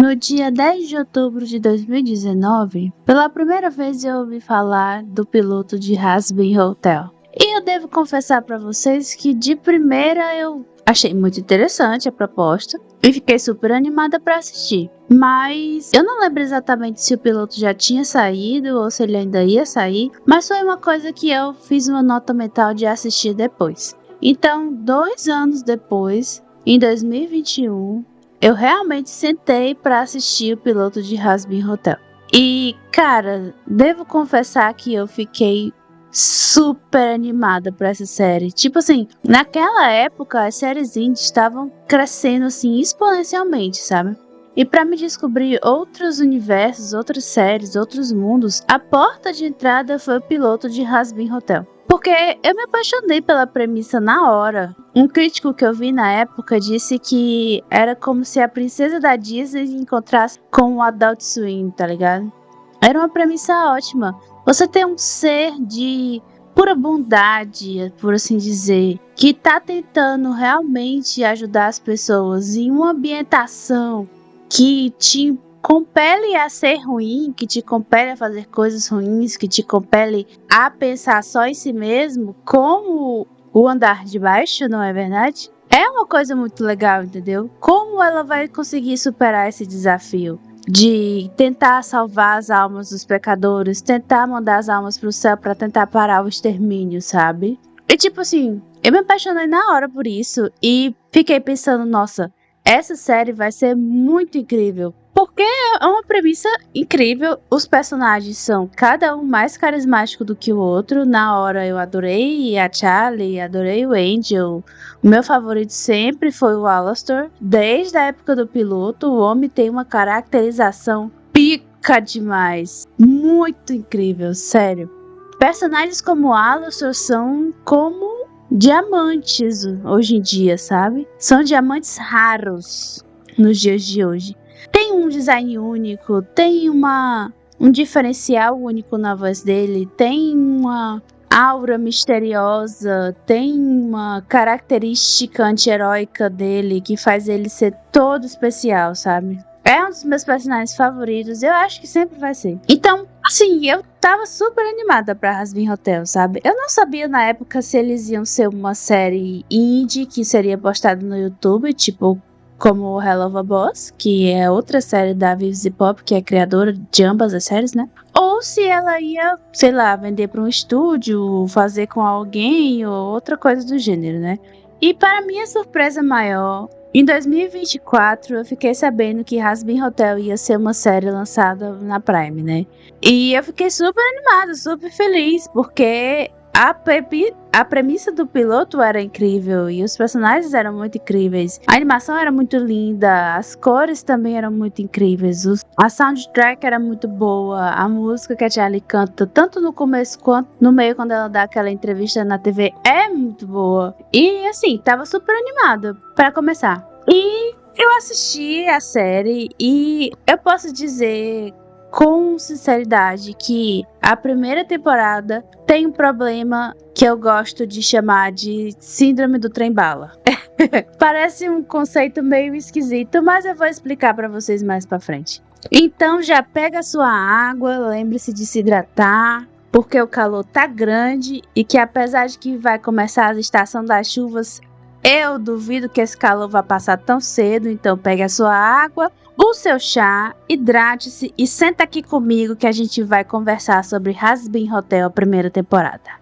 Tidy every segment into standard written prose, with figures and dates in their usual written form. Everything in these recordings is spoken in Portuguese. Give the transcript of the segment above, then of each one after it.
No dia 10 de outubro de 2019, pela primeira vez eu ouvi falar do piloto de Hazbin Hotel. E eu devo confessar para vocês que de primeira eu achei muito interessante a proposta e fiquei super animada para assistir. Mas eu não lembro exatamente se o piloto já tinha saído ou se ele ainda ia sair, mas foi uma coisa que eu fiz uma nota mental de assistir depois. Então, 2 anos depois, em 2021, eu realmente sentei para assistir o piloto de Hazbin Hotel. E, cara, devo confessar que eu fiquei super animada para essa série. Tipo assim, naquela época as séries indies estavam crescendo assim exponencialmente, sabe? E para me descobrir outros universos, outras séries, outros mundos, a porta de entrada foi o piloto de Hazbin Hotel. Porque eu me apaixonei pela premissa na hora. Um crítico que eu vi na época disse que era como se a princesa da Disney encontrasse com o Adult Swim, tá ligado? Era uma premissa ótima. Você tem um ser de pura bondade, por assim dizer, que tá tentando realmente ajudar as pessoas em uma ambientação que te compele a ser ruim, que te compele a fazer coisas ruins, que te compele a pensar só em si mesmo, como o andar de baixo, não é verdade? É uma coisa muito legal, entendeu? Como ela vai conseguir superar esse desafio de tentar salvar as almas dos pecadores, tentar mandar as almas pro céu para tentar parar o extermínio, sabe? E tipo assim, eu me apaixonei na hora por isso e fiquei pensando, nossa, essa série vai ser muito incrível. Porque é uma premissa incrível. Os personagens são cada um mais carismático do que o outro. Na hora eu adorei a Charlie, adorei o Angel. O meu favorito sempre foi o Alastor. Desde a época do piloto, o homem tem uma caracterização pica demais. Muito incrível, sério. Personagens como o Alastor são como diamantes hoje em dia, sabe? São diamantes raros nos dias de hoje. Tem um design único, tem um diferencial único na voz dele, tem uma aura misteriosa, tem uma característica anti-heróica dele que faz ele ser todo especial, sabe? É um dos meus personagens favoritos, eu acho que sempre vai ser. Então, assim, eu tava super animada pra Hazbin Hotel, sabe? Eu não sabia na época se eles iam ser uma série indie que seria postada no YouTube, tipo como o Hell of a Boss, que é outra série da Vives e Pop, que é criadora de ambas as séries, né? Ou se ela ia, sei lá, vender para um estúdio, fazer com alguém ou outra coisa do gênero, né? E para minha surpresa maior, em 2024 eu fiquei sabendo que Hazbin Hotel ia ser uma série lançada na Prime, né? E eu fiquei super animada, super feliz, porque a premissa do piloto era incrível e os personagens eram muito incríveis. A animação era muito linda, as cores também eram muito incríveis. A soundtrack era muito boa, a música que a Charlie canta, tanto no começo quanto no meio, quando ela dá aquela entrevista na TV, é muito boa. E assim, tava super animada para começar. E eu assisti a série e eu posso dizer com sinceridade que a primeira temporada tem um problema que eu gosto de chamar de síndrome do trem-bala. Parece um conceito meio esquisito, mas eu vou explicar para vocês mais para frente. Então já pega a sua água, lembre-se de se hidratar, porque o calor tá grande e que apesar de que vai começar a estação das chuvas, eu duvido que esse calor vá passar tão cedo, então pegue a sua água, o seu chá, hidrate-se e senta aqui comigo que a gente vai conversar sobre Hazbin Hotel, a primeira temporada.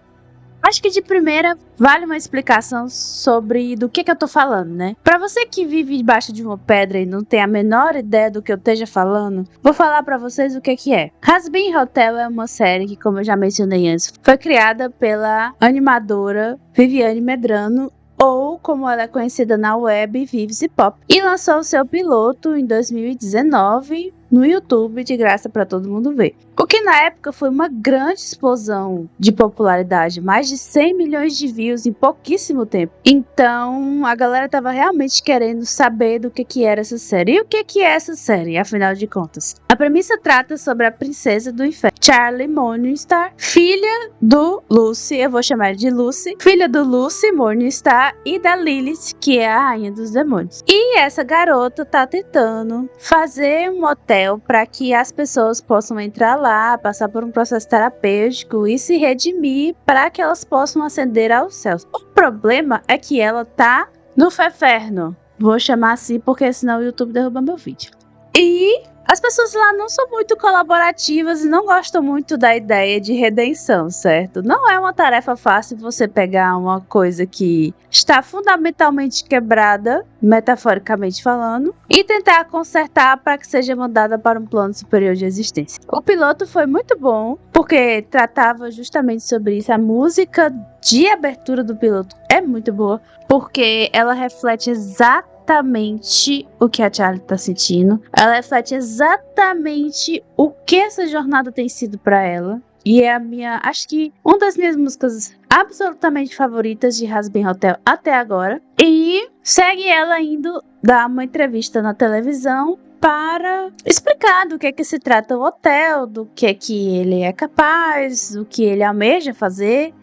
Acho que de primeira vale uma explicação sobre do que eu tô falando, né? Pra você que vive debaixo de uma pedra e não tem a menor ideia do que eu esteja falando, vou falar pra vocês o que é. Hazbin Hotel é uma série que, como eu já mencionei antes, foi criada pela animadora Viviane Medrano, ou como ela é conhecida na web, Vives e Pop, e lançou o seu piloto em 2019 no YouTube de graça para todo mundo ver. O que na época foi uma grande explosão de popularidade, mais de 100 milhões de views em pouquíssimo tempo. Então a galera tava realmente querendo saber do que era essa série. E o que é essa série, afinal de contas? A premissa trata sobre a princesa do inferno, Charlie Morningstar, filha do Lucy, eu vou chamar de Lucy, filha do Lucy Morningstar e da Lilith, que é a rainha dos demônios. E essa garota tá tentando fazer um hotel para que as pessoas possam entrar lá, passar por um processo terapêutico e se redimir para que elas possam ascender aos céus. O problema é que ela tá no Feferno. Vou chamar assim porque senão o YouTube derruba meu vídeo. E as pessoas lá não são muito colaborativas e não gostam muito da ideia de redenção, certo? Não é uma tarefa fácil você pegar uma coisa que está fundamentalmente quebrada, metaforicamente falando, e tentar consertar para que seja mandada para um plano superior de existência. O piloto foi muito bom, porque tratava justamente sobre isso. A música de abertura do piloto é muito boa, porque ela reflete exatamente o que a Charlie tá sentindo. Ela reflete exatamente o que essa jornada tem sido para ela. E é acho que uma das minhas músicas absolutamente favoritas de Hazbin Hotel até agora. E segue ela indo dar uma entrevista na televisão para explicar do que se trata o hotel, do que ele é capaz, do que ele almeja fazer.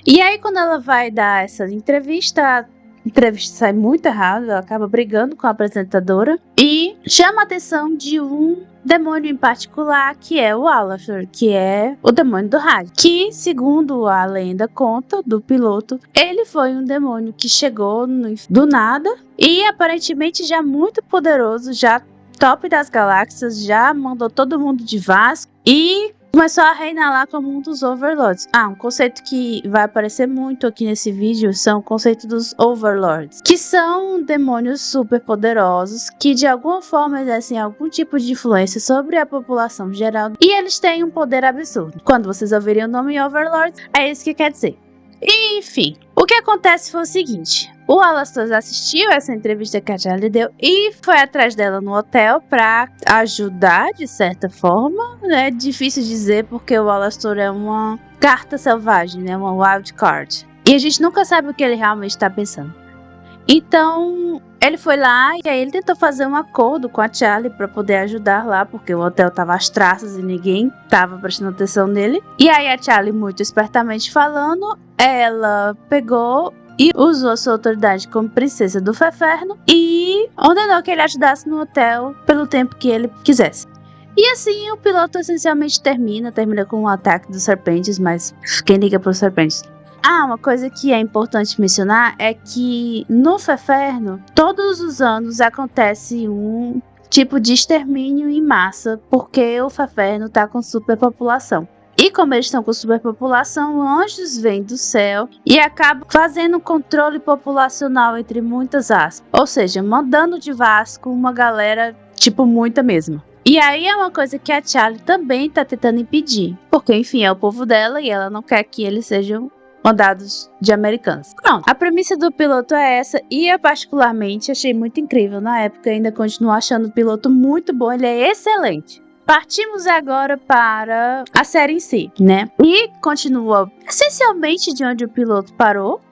E aí quando ela vai dar essa entrevista, a entrevista sai muito errado, ela acaba brigando com a apresentadora e chama a atenção de um demônio em particular, que é o Alastor, que é o demônio do rádio, que, segundo a lenda conta do piloto, ele foi um demônio que chegou do nada e aparentemente já muito poderoso, já top das galáxias, já mandou todo mundo de Vasco e começou a reinar lá como um dos Overlords. Um conceito que vai aparecer muito aqui nesse vídeo são o conceito dos Overlords, que são demônios super poderosos que de alguma forma exercem algum tipo de influência sobre a população geral e eles têm um poder absurdo. Quando vocês ouvirem o nome Overlord, é isso que quer dizer. Enfim, o que acontece foi o seguinte: o Alastor assistiu essa entrevista que a Charlie deu e foi atrás dela no hotel pra ajudar de certa forma. É difícil dizer porque o Alastor é uma carta selvagem, né? Uma wild card. E a gente nunca sabe o que ele realmente está pensando. Então, ele foi lá e aí ele tentou fazer um acordo com a Charlie para poder ajudar lá, porque o hotel tava às traças e ninguém tava prestando atenção nele. E aí a Charlie, muito espertamente falando, ela pegou e usou a sua autoridade como princesa do Feferno e ordenou que ele ajudasse no hotel pelo tempo que ele quisesse. E assim o piloto essencialmente termina com um ataque dos serpentes, mas quem liga para os serpentes? Uma coisa que é importante mencionar é que no Feferno, todos os anos acontece um tipo de extermínio em massa, porque o Feferno está com superpopulação. E como eles estão com superpopulação, anjos vêm do céu e acabam fazendo um controle populacional entre muitas aspas. Ou seja, mandando de Vasco uma galera, tipo, muita mesmo. E aí é uma coisa que a Charlie também tá tentando impedir. Porque, enfim, é o povo dela e ela não quer que eles sejam mandados de americanos. Pronto, a premissa do piloto é essa e eu particularmente achei muito incrível na época, ainda continuo achando o piloto muito bom, ele é excelente. Partimos agora para a série em si, né? E continua essencialmente de onde o piloto parou.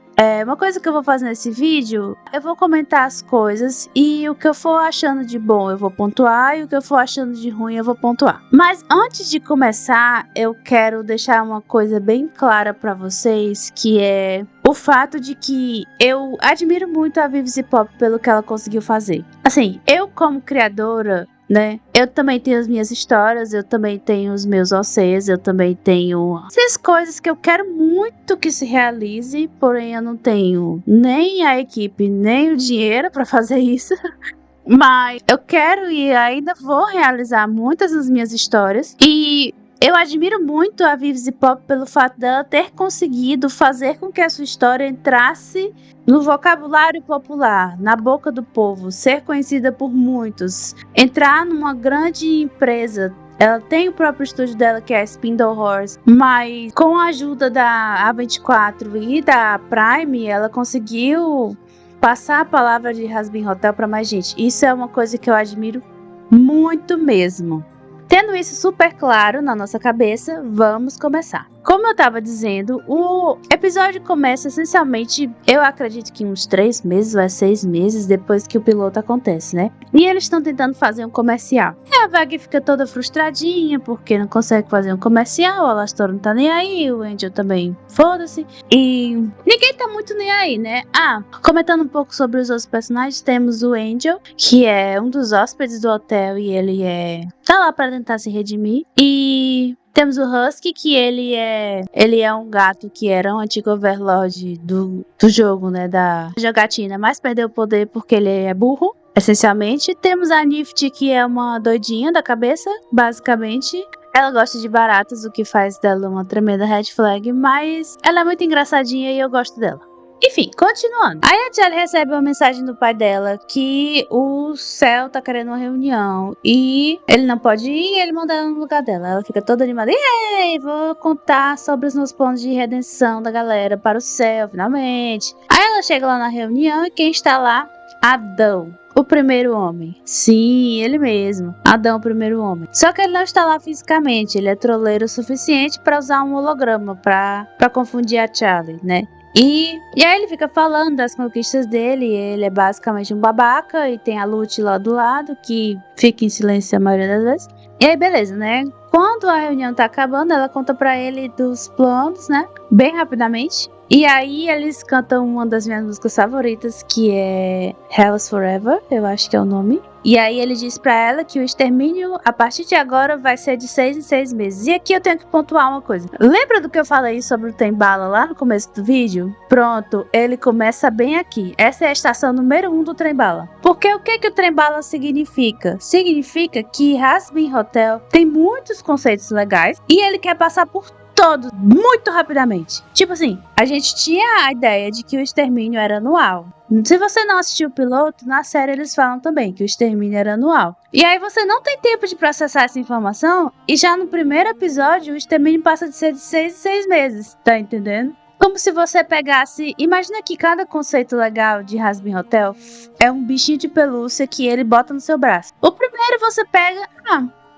Uma coisa que eu vou fazer nesse vídeo, eu vou comentar as coisas e o que eu for achando de bom eu vou pontuar e o que eu for achando de ruim eu vou pontuar. Mas antes de começar, eu quero deixar uma coisa bem clara para vocês, que é o fato de que eu admiro muito a Vivzy Pop pelo que ela conseguiu fazer. Assim, eu como criadora, né? Eu também tenho as minhas histórias, eu também tenho os meus OCs, eu também tenho essas coisas que eu quero muito que se realize, porém eu não tenho nem a equipe, nem o dinheiro para fazer isso. Mas eu quero e ainda vou realizar muitas das minhas histórias. E eu admiro muito a Vivzy Pop pelo fato dela ter conseguido fazer com que a sua história entrasse no vocabulário popular, na boca do povo, ser conhecida por muitos, entrar numa grande empresa. Ela tem o próprio estúdio dela, que é a Spindle Horse, mas com a ajuda da A24 e da Prime, ela conseguiu passar a palavra de Hazbin Hotel para mais gente. Isso é uma coisa que eu admiro Muito mesmo. Tendo isso super claro na nossa cabeça, vamos começar. Como eu tava dizendo, o episódio começa essencialmente, eu acredito que uns 3 meses ou 6 meses depois que o piloto acontece, né? E eles estão tentando fazer um comercial. E a Vag fica toda frustradinha porque não consegue fazer um comercial, a Alastor não tá nem aí, o Angel também, foda-se. E ninguém tá muito nem aí, né? Comentando um pouco sobre os outros personagens, temos o Angel, que é um dos hóspedes do hotel e ele tá lá pra tentar se redimir. E temos o Husky, que ele é um gato que era um antigo overlord do jogo, né, da jogatina, mas perdeu o poder porque ele é burro, essencialmente. Temos a Nifty, que é uma doidinha da cabeça, basicamente. Ela gosta de baratas, o que faz dela uma tremenda red flag, mas ela é muito engraçadinha e eu gosto dela. Enfim, continuando. Aí a Charlie recebe uma mensagem do pai dela que o Céu tá querendo uma reunião e ele não pode ir e ele manda ela no lugar dela. Ela fica toda animada. Ei, vou contar sobre os meus planos de redenção da galera para o Céu, finalmente. Aí ela chega lá na reunião e quem está lá? Adão. O primeiro homem. Sim, ele mesmo. Adão, o primeiro homem. Só que ele não está lá fisicamente. Ele é troleiro o suficiente para usar um holograma para confundir a Charlie, né? E aí ele fica falando das conquistas dele. Ele é basicamente um babaca. E tem a Lute lá do lado, que fica em silêncio a maioria das vezes. E aí, beleza, né? Quando a reunião tá acabando, ela conta pra ele dos planos, né? Bem rapidamente. E aí eles cantam uma das minhas músicas favoritas, que é Hells Forever, eu acho que é o nome. E aí ele diz pra ela que o extermínio, a partir de agora, vai ser de 6 em 6 meses. E aqui eu tenho que pontuar uma coisa. Lembra do que eu falei sobre o Trem-Bala lá no começo do vídeo? Pronto, ele começa bem aqui. Essa é a estação número 1 do Trem-Bala. Porque o que o Trem-Bala significa? Significa que Hazbin Hotel tem muitos conceitos legais e ele quer passar por todos muito rapidamente. Tipo assim, a gente tinha a ideia de que o extermínio era anual. Se você não assistiu o piloto, na série eles falam também que o extermínio era anual. E aí você não tem tempo de processar essa informação e já no primeiro episódio o extermínio passa de ser de 6 em 6 meses, tá entendendo? Como se você pegasse... Imagina que cada conceito legal de Hazbin Hotel é um bichinho de pelúcia que ele bota no seu braço. O primeiro você pega...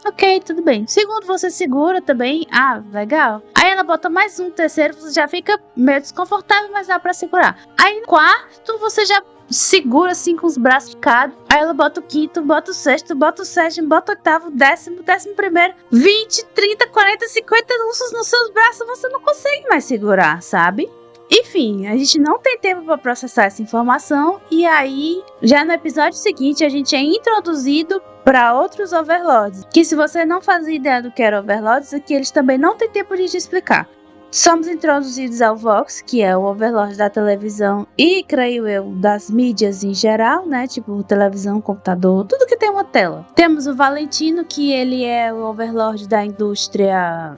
ok, tudo bem. Segundo, você segura também. Legal. Aí ela bota mais um. Terceiro, você já fica meio desconfortável, mas dá pra segurar. Aí no quarto, você já segura assim com os braços ficados. Aí ela bota o quinto, bota o sexto, bota o sétimo, bota o oitavo, décimo primeiro, 20, 30, 40, 50 ursos nos seus braços. Você não consegue mais segurar, sabe? Enfim, a gente não tem tempo para processar essa informação. E aí, já no episódio seguinte, a gente é introduzido para outros overlords, que se você não fazia ideia do que era overlords, aqui eles também não têm tempo de te explicar. Somos introduzidos ao Vox, que é o overlord da televisão e, creio eu, das mídias em geral, né? Tipo televisão, computador, tudo que tem uma tela. Temos o Valentino, que ele é o overlord da indústria...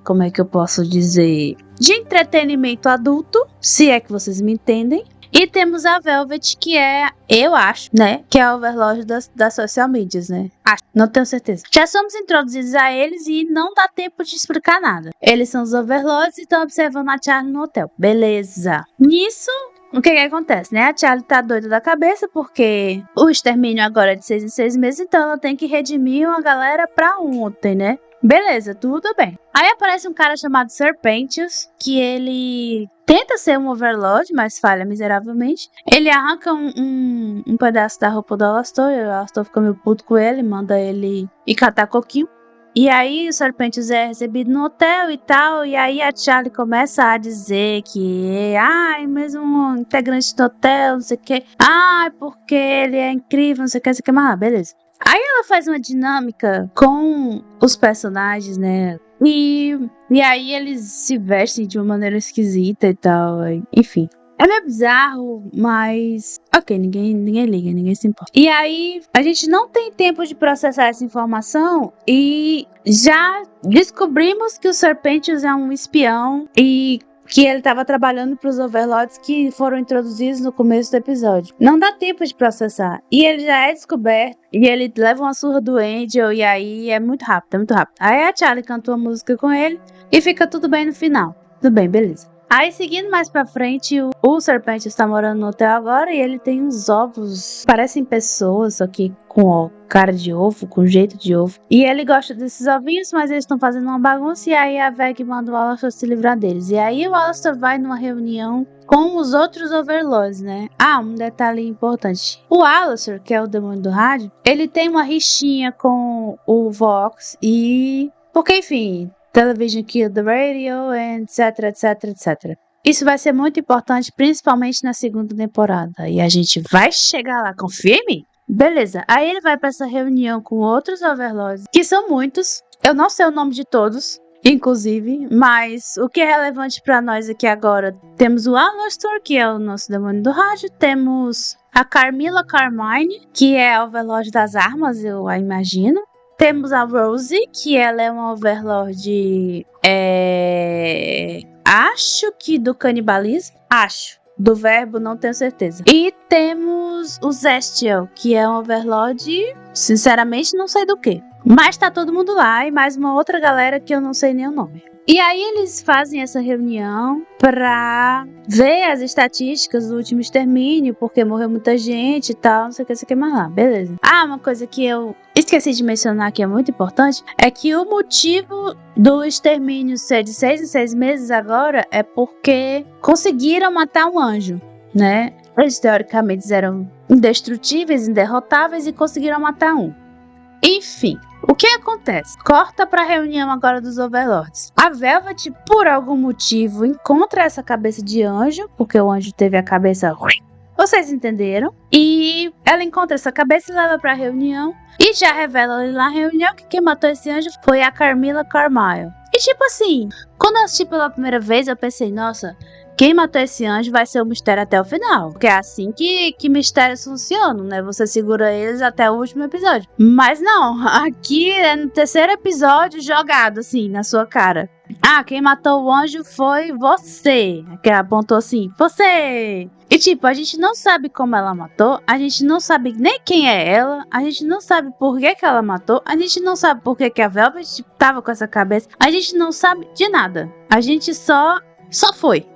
como é que eu posso dizer? De entretenimento adulto, se é que vocês me entendem. E temos a Velvet, que é, eu acho, né? Que é a overlord das social medias, né? Acho, não tenho certeza. Já somos introduzidos a eles e não dá tempo de explicar nada. Eles são os overlords e estão observando a Charlie no hotel. Beleza. Nisso, o que acontece, né? A Charlie tá doida da cabeça porque o extermínio agora é de 6 em 6 meses, então ela tem que redimir uma galera pra ontem, né? Beleza, tudo bem. Aí aparece um cara chamado Serpentius, que ele tenta ser um overlord, mas falha miseravelmente. Ele arranca um pedaço da roupa do Alastor, e o Alastor fica meio puto com ele, manda ele ir catar coquinho. E aí o Serpentius é recebido no hotel e tal, e aí a Charlie começa a dizer que mesmo um integrante do hotel, não sei o que. Porque ele é incrível, não sei o que, mas beleza. Aí ela faz uma dinâmica com os personagens, né? E aí eles se vestem de uma maneira esquisita e tal. Enfim. É meio bizarro, mas... ok, ninguém liga, ninguém se importa. E aí, a gente não tem tempo de processar essa informação e já descobrimos que o Serpentius é um espião e que ele estava trabalhando para os overlords que foram introduzidos no começo do episódio. Não dá tempo de processar. E ele já é descoberto. E ele leva uma surra do Angel. E aí é muito rápido, é muito rápido. Aí a Charlie cantou a música com ele. E fica tudo bem no final. Tudo bem, beleza. Aí, seguindo mais pra frente, o Serpente está morando no hotel agora e ele tem uns ovos, parecem pessoas, só que com cara de ovo, com jeito de ovo. E ele gosta desses ovinhos, mas eles estão fazendo uma bagunça e aí a Veg manda o Alastor se livrar deles. E aí o Alastor vai numa reunião com os outros Overlords, né? Ah, um detalhe importante. O Alastor, que é o demônio do rádio, ele tem uma rixinha com o Vox e... Porque, enfim... Television Kill the Radio, etc, etc, etc. Isso vai ser muito importante, principalmente na segunda temporada. E a gente vai chegar lá, confia em mim? Beleza, aí ele vai para essa reunião com outros Overlords, que são muitos. Eu não sei o nome de todos, inclusive, mas o que é relevante para nós aqui agora, temos o Alastor, que é o nosso demônio do rádio, temos a Carmilla Carmine, que é a Overlord das armas, eu a imagino. Temos a Rosie, que ela é uma Overlord, acho que do canibalismo, acho. Do verbo, não tenho certeza. E temos o Zestiel, que é um Overlord, sinceramente, não sei do que. Mas tá todo mundo lá e mais uma outra galera que eu não sei nem o nome. E aí eles fazem essa reunião pra ver as estatísticas do último extermínio, porque morreu muita gente e tal, não sei o que mais lá, beleza. Ah, uma coisa que eu esqueci de mencionar que é muito importante, é que o motivo do extermínio ser de 6 em 6 meses agora é porque conseguiram matar um anjo, né? Eles teoricamente eram indestrutíveis, inderrotáveis e conseguiram matar um. Enfim, o que acontece? Corta pra reunião agora dos Overlords. A Velvet, por algum motivo, encontra essa cabeça de anjo, porque o anjo teve a cabeça... Vocês entenderam? E ela encontra essa cabeça e leva pra reunião. E já revela ali na reunião que quem matou esse anjo foi a Carmilla Carmyle. E tipo assim, quando eu assisti pela primeira vez, eu pensei, nossa... Quem matou esse anjo vai ser o mistério até o final. Porque é assim que mistérios funcionam, né? Você segura eles até o último episódio. Mas não, aqui é no terceiro episódio jogado assim, na sua cara. Ah, quem matou o anjo foi você. Que apontou assim, você. E tipo, a gente não sabe como ela matou. A gente não sabe nem quem é ela. A gente não sabe por que ela matou. A gente não sabe por que a Velvet tava com essa cabeça. A gente não sabe de nada. A gente só foi.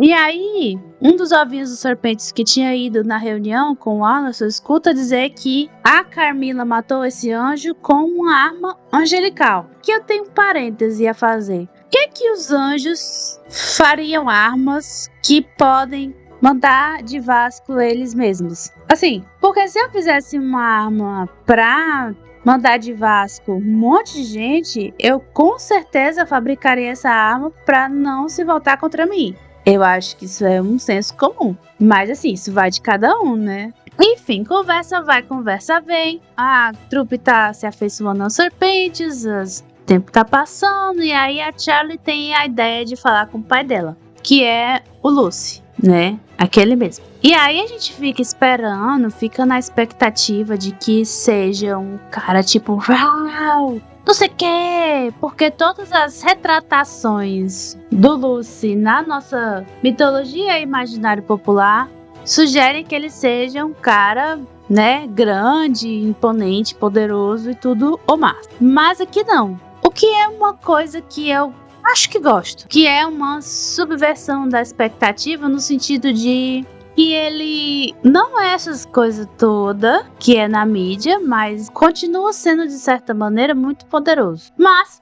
E aí, um dos ovinhos dos serpentes que tinha ido na reunião com o Alastor escuta dizer que a Carmilla matou esse anjo com uma arma angelical. Que eu tenho um parêntese a fazer. O que os anjos fariam armas que podem mandar de Vasco eles mesmos? Assim, porque se eu fizesse uma arma pra mandar de Vasco um monte de gente, eu com certeza fabricaria essa arma pra não se voltar contra mim. Eu acho que isso é um senso comum. Mas assim, isso vai de cada um, né? Enfim, conversa vai, conversa vem. A trupe tá se afeiçoando às serpentes, o tempo tá passando. E aí a Charlie tem a ideia de falar com o pai dela, que é o Lucy, né? Aquele mesmo. E aí a gente fica esperando, fica na expectativa de que seja um cara tipo... Uau! Não sei o que, porque todas as retratações do Lucy na nossa mitologia e imaginário popular sugerem que ele seja um cara, né, grande, imponente, poderoso e tudo o mais. Mas aqui não. O que é uma coisa que eu acho que gosto, que é uma subversão da expectativa no sentido de que ele não é essas coisas todas que é na mídia, mas continua sendo de certa maneira muito poderoso. Mas,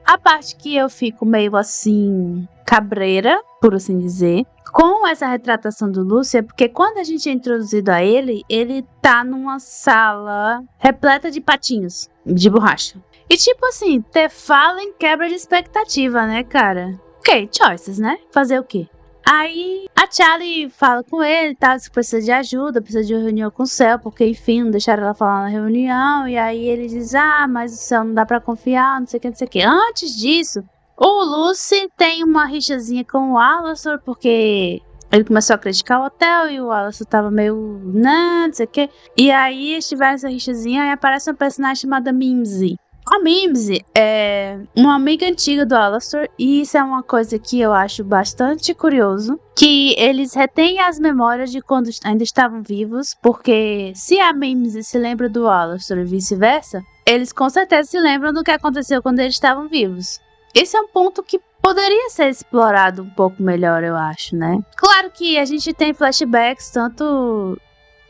a parte que eu fico meio assim, cabreira, por assim dizer, com essa retratação do Lucy, é porque quando a gente é introduzido a ele tá numa sala repleta de patinhos de borracha. E tipo assim, ter fala em quebra de expectativa, né, cara? Ok, choices, né? Fazer o quê? Aí a Charlie fala com ele, tá? Se precisa de ajuda, precisa de uma reunião com o Céu, porque enfim, não deixaram ela falar na reunião. E aí ele diz, mas o Céu não dá pra confiar, não sei o que, não sei o que. Antes disso, o Lucy tem uma rixazinha com o Alastor, porque ele começou a criticar o hotel e o Alastor tava meio, não sei o que. E aí eles tiveram essa rixazinha e aparece uma personagem chamada Mimsy. A Mimsy é uma amiga antiga do Alastor e isso é uma coisa que eu acho bastante curioso, que eles retêm as memórias de quando ainda estavam vivos, porque se a Mimsy se lembra do Alastor e vice-versa, eles com certeza se lembram do que aconteceu quando eles estavam vivos. Esse é um ponto que poderia ser explorado um pouco melhor, eu acho, né? Claro que a gente tem flashbacks, tanto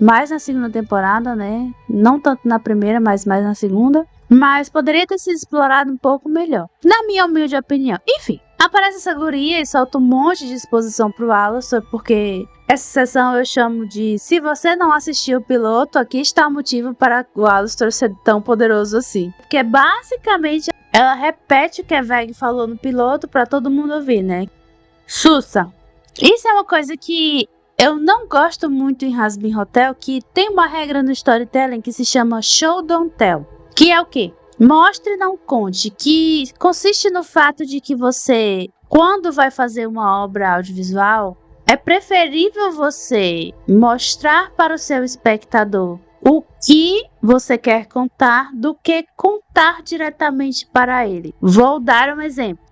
mais na segunda temporada, né? Não tanto na primeira, mas mais na segunda. Mas poderia ter sido explorado um pouco melhor, na minha humilde opinião. Enfim, aparece essa guria e solta um monte de exposição pro Alastor, porque essa sessão eu chamo de: se você não assistiu o piloto, aqui está o motivo para o Alastor ser tão poderoso assim. Porque basicamente ela repete o que a Veg falou no piloto pra todo mundo ouvir, né? Sussa. Isso é uma coisa que eu não gosto muito em Hazbin Hotel, que tem uma regra no storytelling que se chama Show Don't Tell. Que é o quê? Mostre e não conte, que consiste no fato de que você, quando vai fazer uma obra audiovisual, é preferível você mostrar para o seu espectador o que você quer contar do que contar diretamente para ele. Vou dar um exemplo.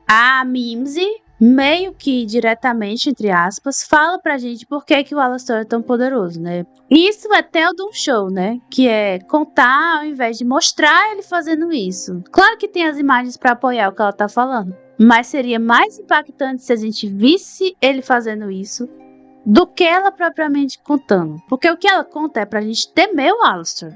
A Mimsy, meio que diretamente, entre aspas, fala pra gente por que o Alastor é tão poderoso, né? Isso é tell de um show, né? Que é contar ao invés de mostrar ele fazendo isso. Claro que tem as imagens pra apoiar o que ela tá falando, mas seria mais impactante se a gente visse ele fazendo isso do que ela propriamente contando. Porque o que ela conta é pra gente temer o Alastor.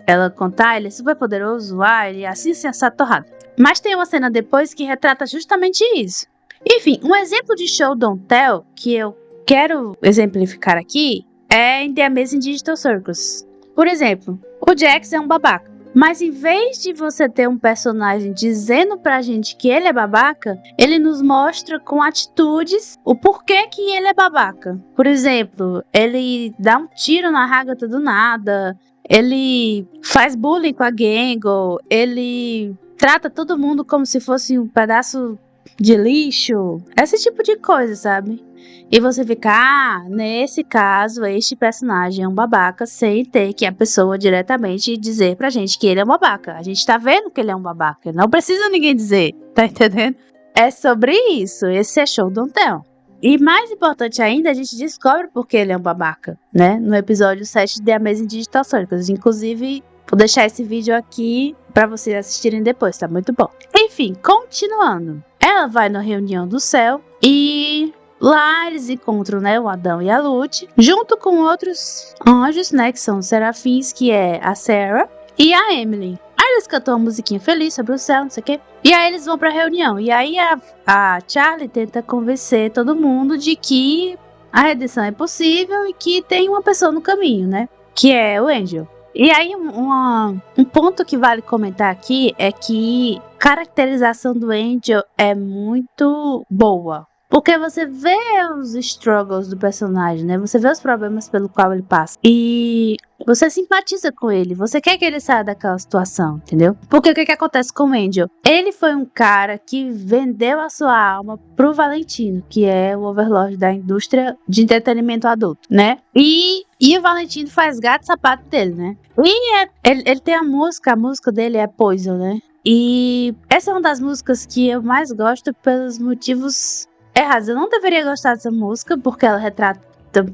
Ela contar, ele é super poderoso, ele é assim, sensato, torrado. Mas tem uma cena depois que retrata justamente isso. Enfim, um exemplo de show don't tell que eu quero exemplificar aqui é em The Amazing Digital Circus. Por exemplo, o Jax é um babaca. Mas em vez de você ter um personagem dizendo pra gente que ele é babaca, ele nos mostra com atitudes o porquê que ele é babaca. Por exemplo, ele dá um tiro na Hagatha do nada, ele faz bullying com a Gangle, ele trata todo mundo como se fosse um pedaço de lixo, esse tipo de coisa, sabe? E você fica, nesse caso, este personagem é um babaca, sem ter que a pessoa diretamente dizer pra gente que ele é um babaca. A gente tá vendo que ele é um babaca, não precisa ninguém dizer, tá entendendo? É sobre isso, esse é show don't tell. E mais importante ainda, a gente descobre por que ele é um babaca, né? No episódio 7 de The Amazing Digital Circus. Inclusive, vou deixar esse vídeo aqui pra vocês assistirem depois, tá muito bom. Enfim, continuando. Ela vai na reunião do céu e lá eles encontram, né, o Adão e a Lute, junto com outros anjos, né, que são os serafins, que é a Sarah e a Emily. Aí eles cantam uma musiquinha feliz sobre o céu, não sei o quê. E aí eles vão pra reunião. E aí a Charlie tenta convencer todo mundo de que a redenção é possível e que tem uma pessoa no caminho, né? Que é o Angel. E aí um ponto que vale comentar aqui é que a caracterização do Angel é muito boa. Porque você vê os struggles do personagem, né? Você vê os problemas pelo qual ele passa. E você simpatiza com ele. Você quer que ele saia daquela situação, entendeu? Porque o que acontece com o Angel? Ele foi um cara que vendeu a sua alma pro Valentino, que é o overlord da indústria de entretenimento adulto, né? E o Valentino faz gato e sapato dele, né? E ele tem a música dele é Poison, né? E essa é uma das músicas que eu mais gosto pelos motivos errados. Eu não deveria gostar dessa música porque ela retrata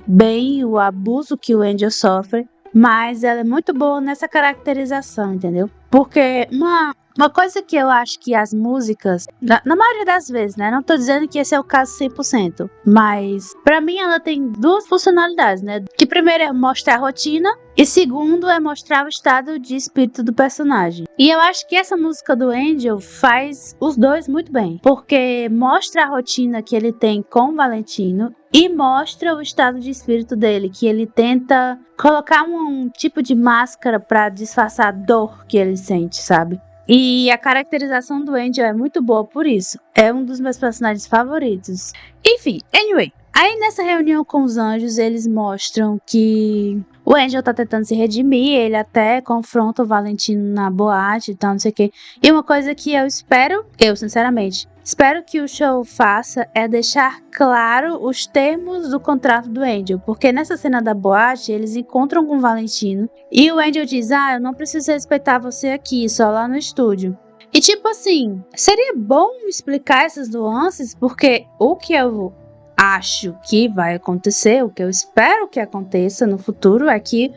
bem o abuso que o Angel sofre, mas ela é muito boa nessa caracterização, entendeu? Porque uma coisa que eu acho que as músicas, na maioria das vezes, né? Não tô dizendo que esse é o caso 100%, mas pra mim ela tem duas funcionalidades, né? Que primeiro é mostrar a rotina e segundo é mostrar o estado de espírito do personagem. E eu acho que essa música do Angel faz os dois muito bem, porque mostra a rotina que ele tem com o Valentino e mostra o estado de espírito dele, que ele tenta colocar um tipo de máscara pra disfarçar a dor que ele sente, sabe? E a caracterização do Angel é muito boa por isso. É um dos meus personagens favoritos. Enfim, anyway. Aí nessa reunião com os anjos, eles mostram que o Angel tá tentando se redimir. Ele até confronta o Valentino na boate e tal, não sei o quê. E uma coisa que eu sinceramente, espero que o show faça é deixar claro os termos do contrato do Angel. Porque nessa cena da boate, eles encontram com o Valentino. E o Angel diz, eu não preciso respeitar você aqui, só lá no estúdio. E tipo assim, seria bom explicar essas nuances, porque o que eu acho que vai acontecer, o que eu espero que aconteça no futuro é que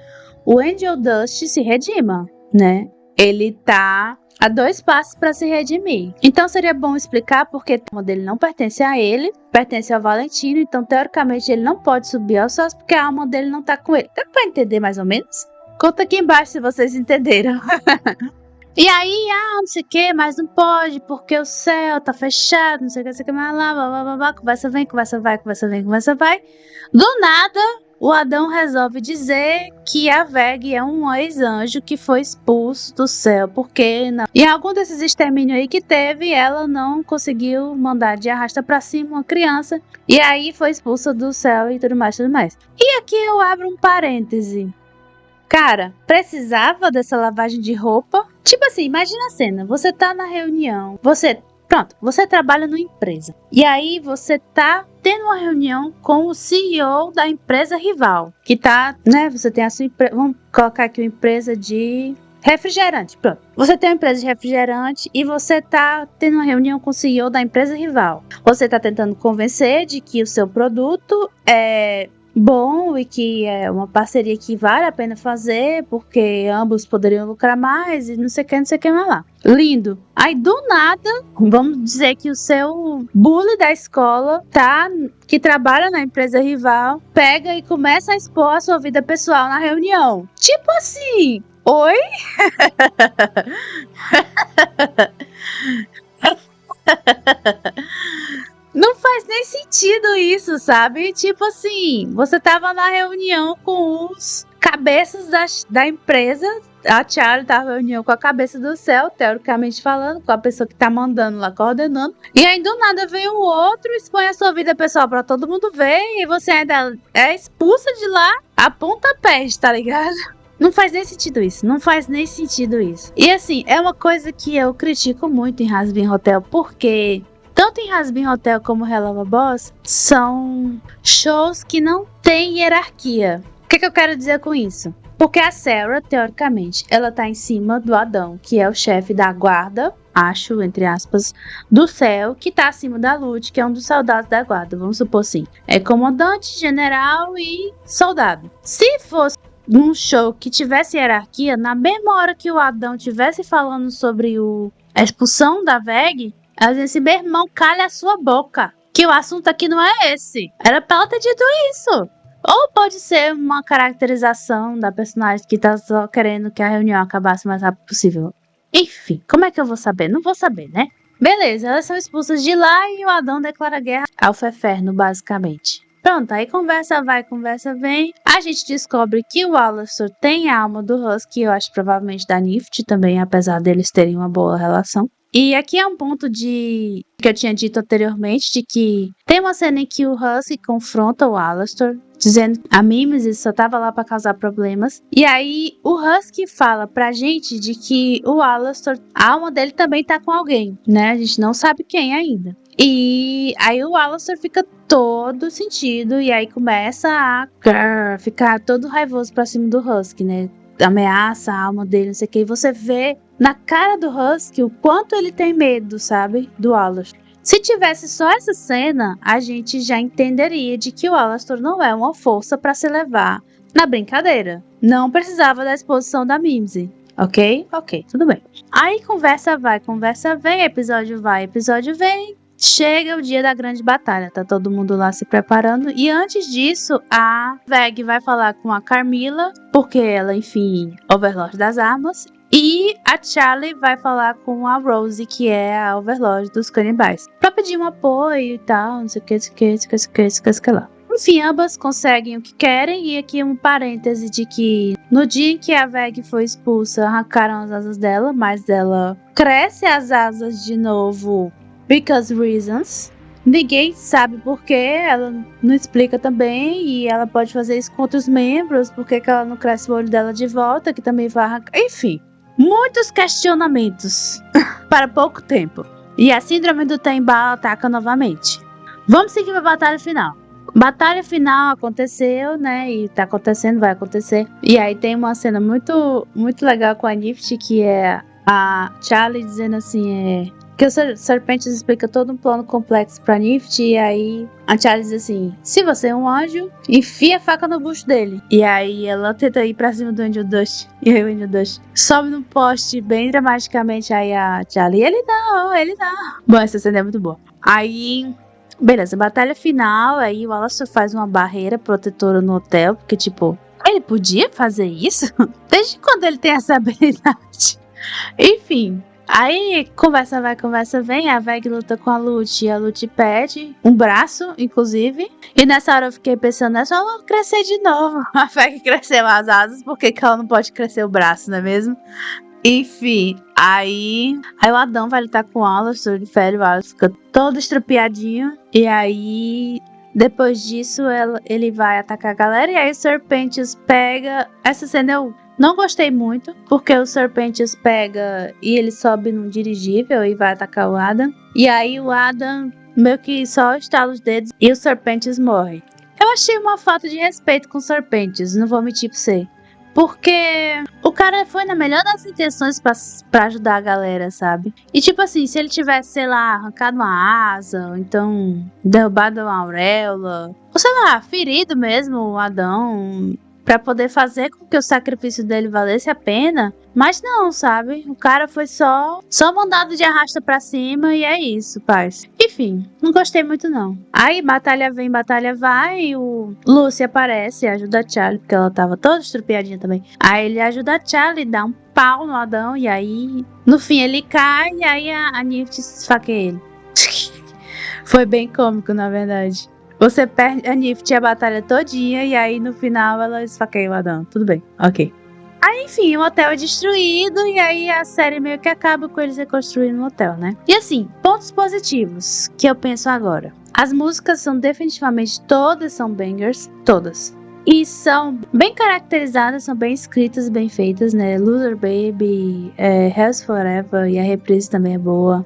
o Angel Dust se redima, né? ele tá a 2 passos para se redimir. Então seria bom explicar porque o alma dele não pertence a ele, pertence ao Valentino, então teoricamente ele não pode subir aos céus porque a alma dele não tá com ele. Dá pra entender mais ou menos? Conta aqui embaixo se vocês entenderam. E aí, não sei o que, mas não pode, porque o céu tá fechado, não sei o que, mais lá, blá, blá, blá, blá, conversa vem, conversa vai, conversa vem, conversa vai. Do nada, o Adão resolve dizer que a Veg é um ex-anjo que foi expulso do céu, porque em algum desses extermínios aí que teve, ela não conseguiu mandar de arrasta pra cima uma criança, e aí foi expulsa do céu e tudo mais, tudo mais. E aqui eu abro um parêntese. Cara, precisava dessa lavagem de roupa? Tipo assim, imagina a cena, você tá na reunião, você trabalha numa empresa, e aí você tá tendo uma reunião com o CEO da empresa rival, que tá, né, você tem a sua empresa, vamos colocar aqui uma empresa de refrigerante, pronto. Você tem uma empresa de refrigerante e você tá tendo uma reunião com o CEO da empresa rival. Você tá tentando convencer de que o seu produto é bom e que é uma parceria que vale a pena fazer, porque ambos poderiam lucrar mais e não sei o que mais lá. Lindo. Aí do nada, vamos dizer que o seu bully da escola, que trabalha na empresa rival, pega e começa a expor a sua vida pessoal na reunião. Tipo assim, oi? Não faz nem sentido isso, sabe? Tipo assim, você tava na reunião com os cabeças da empresa. A Charlie tava na reunião com a cabeça do céu, teoricamente falando, com a pessoa que tá mandando lá, coordenando. E aí do nada vem o outro, expõe a sua vida pessoal pra todo mundo ver, e você ainda é expulsa de lá a pontapés, tá ligado? Não faz nem sentido isso, não faz nem sentido isso. E assim, é uma coisa que eu critico muito em Hazbin Hotel, porque tanto em Hazbin Hotel como Hello Lava Boss são shows que não têm hierarquia. O que eu quero dizer com isso? Porque a Sarah, teoricamente, ela tá em cima do Adão, que é o chefe da guarda, acho, entre aspas, do céu, que tá acima da Lute, que é um dos soldados da guarda, vamos supor assim. É comandante, general e soldado. Se fosse num show que tivesse hierarquia, na mesma hora que o Adão tivesse falando sobre a expulsão da Veg, ela disse assim, meu irmão, calha a sua boca, que o assunto aqui não é esse. Era pra ela ter dito isso. Ou pode ser uma caracterização da personagem que tá só querendo que a reunião acabasse o mais rápido possível. Enfim, como é que eu vou saber? Não vou saber, né? Beleza, elas são expulsas de lá e o Adão declara guerra ao Feferno, basicamente. Pronto, aí conversa vai, conversa vem. A gente descobre que o Alastor tem a alma do Husky, eu acho provavelmente da Nift também, apesar deles terem uma boa relação. E aqui é um ponto que eu tinha dito anteriormente, de que tem uma cena em que o Husky confronta o Alastor, dizendo que a Mimesis só tava lá pra causar problemas. E aí o Husky fala pra gente de que o Alastor, a alma dele também tá com alguém, né? A gente não sabe quem ainda. E aí o Alastor fica todo sentido e aí começa a ficar todo raivoso pra cima do Husky, né? Ameaça a alma dele, não sei o que. E você vê na cara do Husky o quanto ele tem medo, sabe? Do Alastor. Se tivesse só essa cena, a gente já entenderia de que o Alastor não é uma força pra se levar na brincadeira. Não precisava da exposição da Mimsy. Ok? Ok, tudo bem. Aí conversa vai, conversa vem, episódio vai, episódio vem. Chega o dia da grande batalha, tá todo mundo lá se preparando. E antes disso, a Veg vai falar com a Carmilla, porque ela, enfim, Overlord das armas. E a Charlie vai falar com a Rose, que é a Overlord dos canibais, pra pedir um apoio e tal, não sei o que lá. Enfim, ambas conseguem o que querem. E aqui um parêntese de que no dia em que a Veg foi expulsa, arrancaram as asas dela, mas ela cresce as asas de novo. Because reasons. Ninguém sabe porquê, ela não explica também, e ela pode fazer isso com outros membros, porque que ela não cresce o olho dela de volta, que também vai arrancar. Enfim, muitos questionamentos para pouco tempo. E a síndrome do Tembal ataca novamente. Vamos seguir para a batalha final. Batalha final aconteceu, né? E tá acontecendo, vai acontecer. E aí tem uma cena muito, muito legal com a Nift, que é a Charlie dizendo assim, Que o Serpentes explica todo um plano complexo pra Nift. E aí a Charlie diz assim: se você é um anjo, enfia a faca no bucho dele. E aí ela tenta ir pra cima do Angel Dust. E aí o Angel Dust sobe num poste bem dramaticamente. Aí a Charlie, ele não, ele não. Bom, essa cena é muito boa. Aí, beleza, batalha final. Aí o Alastor faz uma barreira protetora no hotel. Porque, tipo, ele podia fazer isso? Desde quando ele tem essa habilidade? Enfim. Aí, conversa vai, conversa vem, a Veg luta com a Lute, e a Lute perde um braço, inclusive. E nessa hora eu fiquei pensando, é só ela crescer de novo. A Veg cresceu as asas, por que ela não pode crescer o braço, não é mesmo? Enfim, aí o Adão vai lutar com o Alastor, de fere o Alastor, fica todo estrupiadinho. E aí, depois disso, ele vai atacar a galera. E aí o Serpentes pega. Essa cena eu não gostei muito, porque o Serpentes pega e ele sobe num dirigível e vai atacar o Adam. E aí o Adam meio que só estala os dedos e o Serpentes morre. Eu achei uma falta de respeito com o Serpentes, não vou mentir pra você. Porque o cara foi na melhor das intenções pra ajudar a galera, sabe? E tipo assim, se ele tivesse, sei lá, arrancado uma asa, ou então derrubado uma auréola, ou sei lá, ferido mesmo o Adão, pra poder fazer com que o sacrifício dele valesse a pena. Mas não, sabe? O cara foi só mandado de arrasta pra cima e é isso, paz. Enfim, não gostei muito não. Aí batalha vem, batalha vai e o Lucy aparece e ajuda a Charlie, porque ela tava toda estrupiadinha também. Aí ele ajuda a Charlie, dá um pau no Adão e aí no fim ele cai e aí a Nift esfaqueia ele. Foi bem cômico, na verdade. Você perde a Nift a batalha todinha e aí no final ela esfaqueia o Adão. Tudo bem, ok. Aí, enfim, o hotel é destruído e aí a série meio que acaba com eles reconstruindo o hotel, né? E assim, pontos positivos que eu penso agora. As músicas são definitivamente todas são bangers, todas. E são bem caracterizadas, são bem escritas, bem feitas, né? Loser Baby, Hells Forever e a reprise também é boa.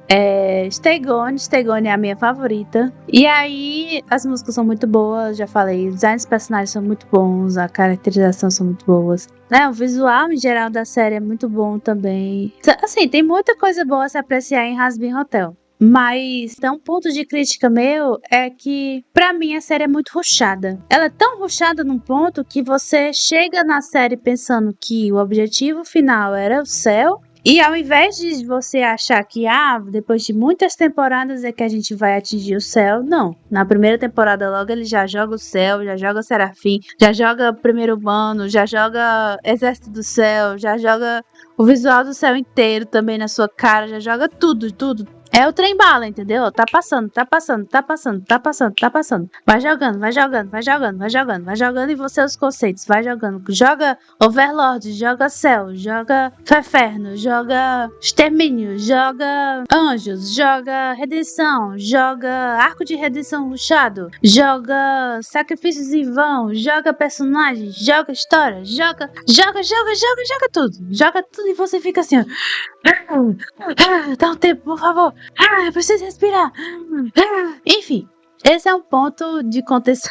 Stay Gone é a minha favorita. E aí, as músicas são muito boas, já falei. Os designs dos personagens são muito bons, a caracterização são muito boas. Né? O visual em geral da série é muito bom também. Assim, tem muita coisa boa a se apreciar em Hazbin Hotel. Mas então, um ponto de crítica meu é que, pra mim, a série é muito rushada. Ela é tão rushada num ponto que você chega na série pensando que o objetivo final era o céu. E ao invés de você achar que, depois de muitas temporadas é que a gente vai atingir o céu, não. Na primeira temporada logo ele já joga o céu, já joga Serafim, já joga Primeiro Humano, já joga Exército do Céu, já joga o visual do céu inteiro também na sua cara, já joga tudo, tudo. É o trem bala, entendeu? Tá passando, tá passando, tá passando, tá passando, tá passando. Vai jogando, vai jogando, vai jogando, vai jogando, vai jogando e você os conceitos, vai jogando. Joga Overlord, joga Céu, joga Feferno, joga Extermínio, joga Anjos, joga Redenção, joga Arco de Redenção Rushado, joga Sacrifícios em Vão, joga personagens, joga história, joga tudo. Joga tudo e você fica assim, ó. Dá um tempo, por favor. Eu preciso respirar. Enfim, esse é um ponto de contenção.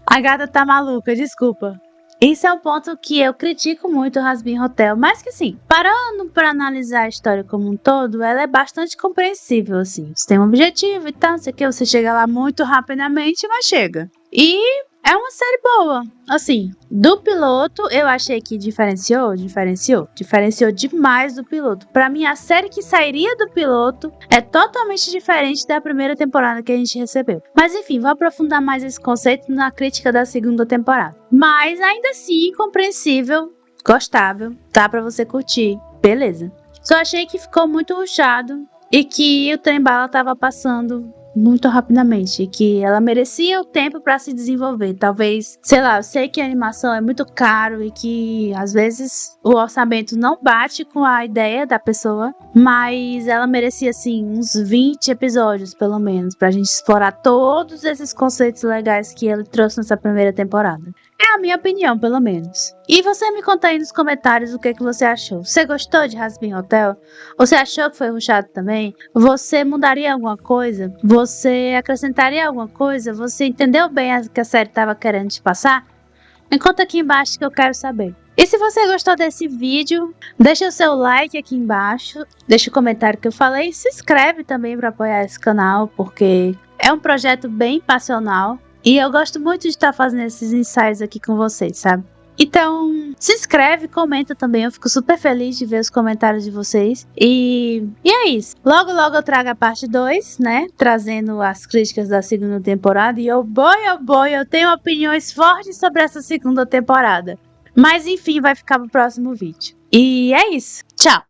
A gata tá maluca, desculpa. Isso é um ponto que eu critico muito o Hazbin Hotel, mas que assim, parando pra analisar a história como um todo, ela é bastante compreensível, assim. Você tem um objetivo e tal, não sei o que, você chega lá muito rapidamente, mas chega. E é uma série boa. Assim, do piloto, eu achei que diferenciou demais do piloto. Pra mim, a série que sairia do piloto é totalmente diferente da primeira temporada que a gente recebeu. Mas enfim, vou aprofundar mais esse conceito na crítica da segunda temporada. Mas ainda assim, compreensível, gostável, dá pra você curtir, beleza. Só achei que ficou muito rushado e que o trem-bala tava passando muito rapidamente, que ela merecia o tempo para se desenvolver. Talvez, sei lá, eu sei que a animação é muito caro e que às vezes o orçamento não bate com a ideia da pessoa, mas ela merecia assim uns 20 episódios pelo menos pra gente explorar todos esses conceitos legais que ele trouxe nessa primeira temporada. É a minha opinião, pelo menos. E você me conta aí nos comentários o que você achou. Você gostou de Hazbin Hotel? Você achou que foi rushado também? Você mudaria alguma coisa? Você acrescentaria alguma coisa? Você entendeu bem o que a série estava querendo te passar? Me conta aqui embaixo que eu quero saber. E se você gostou desse vídeo, deixa o seu like aqui embaixo, deixa o comentário que eu falei e se inscreve também para apoiar esse canal, porque é um projeto bem passional e eu gosto muito de estar fazendo esses ensaios aqui com vocês, sabe? Então, se inscreve, comenta também, eu fico super feliz de ver os comentários de vocês. E é isso. Logo, logo eu trago a parte 2, né? Trazendo as críticas da segunda temporada. E oh boy, eu tenho opiniões fortes sobre essa segunda temporada. Mas enfim, vai ficar pro próximo vídeo. E é isso. Tchau!